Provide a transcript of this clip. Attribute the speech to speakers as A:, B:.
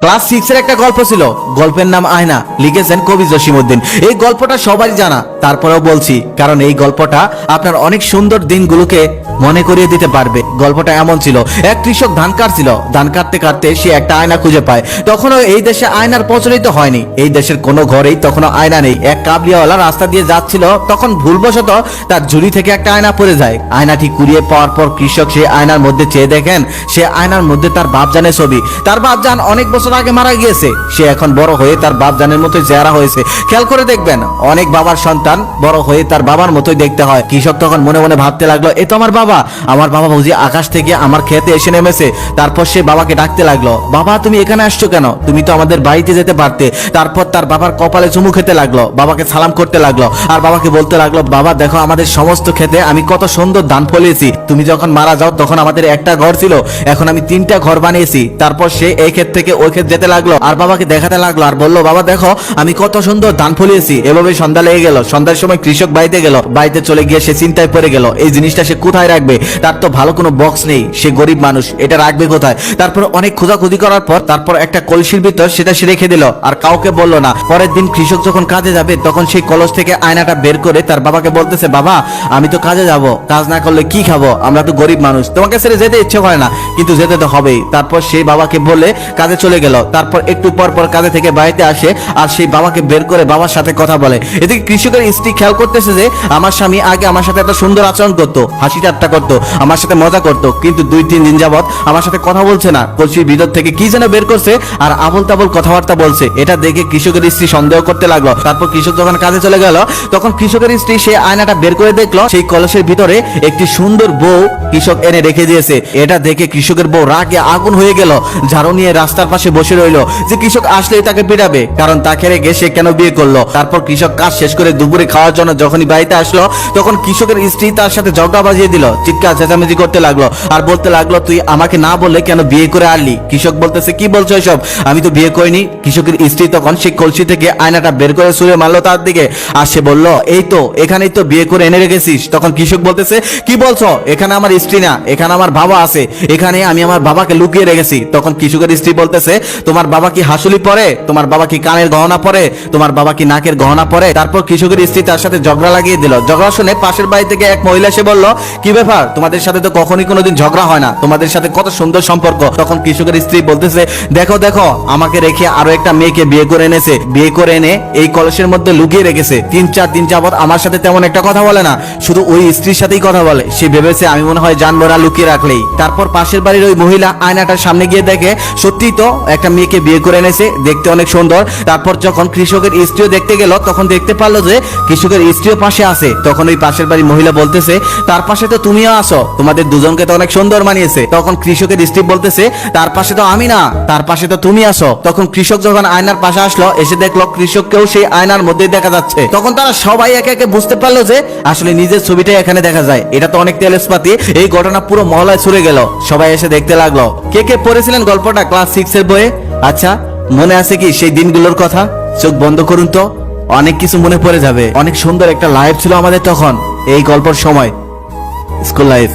A: Class 6 এর একটা গল্প ছিল, গল্পের নাম আয়না, লিখেছেন কবি জসিমউদ্দিন। এই গল্পটা সবারই জানা, তারপরেও বলছি কারণ এই গল্পটা আপনার অনেক সুন্দর দিনগুলোকে মনে করিয়ে দিতে পারবে। গল্পটা এমন ছিল, এক কৃষক ধান কাটছিল, ধান কাটতে কাটতে সে একটা আয়না খুঁজে পায়। তখনও এই দেশে আয়নার প্রচলিত হয়নি, এই দেশের কোনো ঘরেই তখনও আয়না নেই। এক কাবলিওয়ালা রাস্তা দিয়ে যাচ্ছিল, তখন ভুলবশত তার ঝুড়ি থেকে একটা আয়না পড়ে যায়। আয়নাটি কুড়িয়ে পাওয়ার পর কৃষক সেই আয়নার মধ্যে চেয়ে দেখেন, সে আয়নার মধ্যে তার বাপজানের ছবি। তার বাপজান অনেক বছর আগে মারা গিয়েছে, সে এখন বড় হয়ে তার বাপজানের মতোই চেহারা হয়েছে। খেয়াল করে দেখবেন, অনেক বাবার সন্তান বড় হয়ে তার বাবার মতোই দেখতে হয়। কৃষক তখন মনে মনে ভাবতে লাগলো, এ তো আমার বাবা, আমার বাবা বুঝি আকাশ থেকে আমার খেতে এসে নেমেছে। তারপর সে বাবাকে ডাকতে লাগলো, বাবা তুমি এখানে আসছো কেন, তুমি তো আমাদের বাড়িতে যেতে পারতে। তারপর তার বাবার কপালে চুমু খেতে লাগলো, বাবাকে সালাম করতে লাগলো, আর বাবাকে বলতে লাগলো, বাবা দেখো আমাদের সমস্ত খেতে আমি কত সুন্দর ধান ফলিয়েছি। তুমি যখন মারা যাও তখন আমাদের একটা ঘর ছিল, এখন আমি 3টা ঘর বানিয়েছি। তারপর সে এই ক্ষেত থেকে ওই ক্ষেত যেতে লাগলো, আর বাবাকে দেখাতে লাগলো, আর বললো, বাবা দেখো আমি কত সুন্দর ধান ফলিয়েছি। এভাবে সন্ধ্যা লেগে গেল। সন্ধ্যার সময় কৃষক বাড়িতে গেল, বাড়িতে চলে গিয়ে সে চিন্তায় পড়ে গেল, এই জিনিসটা সে কোথায় রাখবে। তার তো ভালো কোনো বক্স নেই, সে গরিব মানুষ, এটা রাখবে কোথায়। তারপর অনেক খোঁজাখুঁজি করার পর তারপর একটা কলসির ভিতর সেটা সে রেখে দিল, আর কাউকে বললো না। পরের দিন কৃষক যখন কাজে যাবে তখন সেই কলস থেকে আয়নাটা বের করে তার বাবাকে বলতেছে, বাবা আমি তো কাজে যাব, কাজ না করলে কি খাবো, আমরা তো গরিব মানুষ, তোমাকে ছেড়ে যেতে ইচ্ছে করে না, কিন্তু যেতে তো হবেই। তারপর সেই বাবাকে বলে কাজে চলে গেল। তারপর একটু পর পর কাজে থেকে বাড়িতে আসে, আর সেই বাবাকে বের করে বাবার সাথে কথা বলে। এদিকে কৃষকের স্ত্রী খেয়াল করতেছে যে আমার স্বামী আগে আমার সাথে একটা সুন্দর আচরণ করতো, হাসি ঠাট্টা করতো, আমার সাথে মজা করতো, কিন্তু 2-3 দিন যাবত আমার সাথে কথা বলছে না। কলসির ভিতর থেকে কি যেন বের করছে আর আবল তাবল কথাবার্তা বলছে। এটা দেখে কৃষকের স্ত্রী সন্দেহ করতে লাগলো। তারপর কৃষক যখন কাজে চলে গেল তখন কৃষকের স্ত্রী সে আয়নাটা বের করে দেখলো সেই কলসের ভিতরে একটি সুন্দর বউ কৃষক এনে রেখে দিয়েছে। এটা দেখে কৃষকের বউ রাগে আগুন হয়ে গেল, ঝাড়ু নিয়ে রাস্তার পাশে বসে রইলো যে কৃষক আসলেই তাকে পিটাবে, কারণ তাকে রেখে সে কেন বিয়ে করলো। তারপর কৃষক কাজ শেষ করে দুপুরে খাওয়ার জন্য যখনই বাড়িতে আসলো তখন কৃষকের স্ত্রী তার সাথে ঝগড়া বাজিয়ে দিল, চিৎকার চেঁচামেচি করতে লাগলো, আর বলতে লাগলো, তুই আমাকে না বললে কেন বিয়ে করে আনলি। কৃষক বলতেছে, কি বলছো এসব, আমি তো বিয়ে করিনি। কৃষকের স্ত্রী তখন সেই কলসি থেকে আয়নাটা বের করে ছুঁড়ে মারলো তার দিকে, আর সে বলল, এই তো এখানেই তো বিয়ে করে এনে রেখেছিস। তখন কৃষক বলতেছে, কি বলছো, এখানে আমার স্ত্রী না, এখানে আমার বাবা আছে, এখানে আমি আমার বাবাকে লুকিয়ে রেখেছি। তখন কৃষকের স্ত্রী বলতেছে, তোমার বাবা কি হাসুলি পরে, তোমার বাবা কি কানের গহনা পরে, তোমার বাবা কি নাকের গহনা পরে। তারপর কৃষকের স্ত্রী তার সাথে ঝগড়া লাগিয়ে দিল। ঝগড়া শুনে পাশের বাড়ি থেকে এক মহিলা এসে বলল, কি ব্যাপার, তোমাদের সাথে তো কখনই কোনোদিন ঝগড়া হয় না, তোমাদের সাথে কত সুন্দর সম্পর্ক। তখন কৃষকের স্ত্রী বলতেছে, দেখো দেখো আমাকে রেখে আরো একটা মেয়েকে বিয়ে করে এনেছে, বিয়ে করে এনে এই কলসের মধ্যে লুকিয়ে রেখেছে। 3-4 দিন যাবত আমার সাথে তেমন একটা কথা বলে না, শুধু ওই স্ত্রীর সাথেই কথা বলে। সে ভেবেছে আমি মনে হয় জানবো না লুকিয়ে রাখলেই। তারপর পাশের বাড়ির ওই মহিলা আয়নাটার সামনে গিয়ে দেখে সত্যিই তো একটা মেয়েকে বিয়ে করে এনেছে, দেখতে অনেক সুন্দর। তারপর যখন কৃষকের স্ত্রীও দেখতে গেল তখন দেখতে পারলো যে কৃষকের স্ত্রীও পাশে আছে। তখন ওই পাশের বাড়ির মহিলা বলতেছে, তার পাশে তো তুমিও আসো, তোমাদের দুজনকে তো অনেক সুন্দর মানিয়েছে। তখন কৃষকের স্ত্রী বলতেছে, তার পাশে তো আমি না, তার পাশে তো তুমি আসো। তখন কৃষক যখন আয়নার পাশে আসলো, এসে দেখলো কৃষককেও সেই আয়নার মধ্যেই দেখা যাচ্ছে। তখন তারা সবাই একে একে বুঝতে পারলো যে আসলে নিজের ছবিটাই এখানে দেখা যায়, এটা তো অনেক তেলেসপাতি। এই ঘটনা পুরো মহলায় ছড়ে গেল, সবাই এসে দেখতে লাগলো। কে কে পড়েছিলেন গল্পটা ক্লাস 6 এর বইয়ে? আচ্ছা মনে আছে কি সেই দিনগুলোর কথা? চোখ বন্ধ করুন তো, অনেক কিছু মনে পড়ে যাবে। অনেক সুন্দর একটা লাইফ ছিল আমাদের তখন, এই গল্পের সময়, স্কুল লাইফ।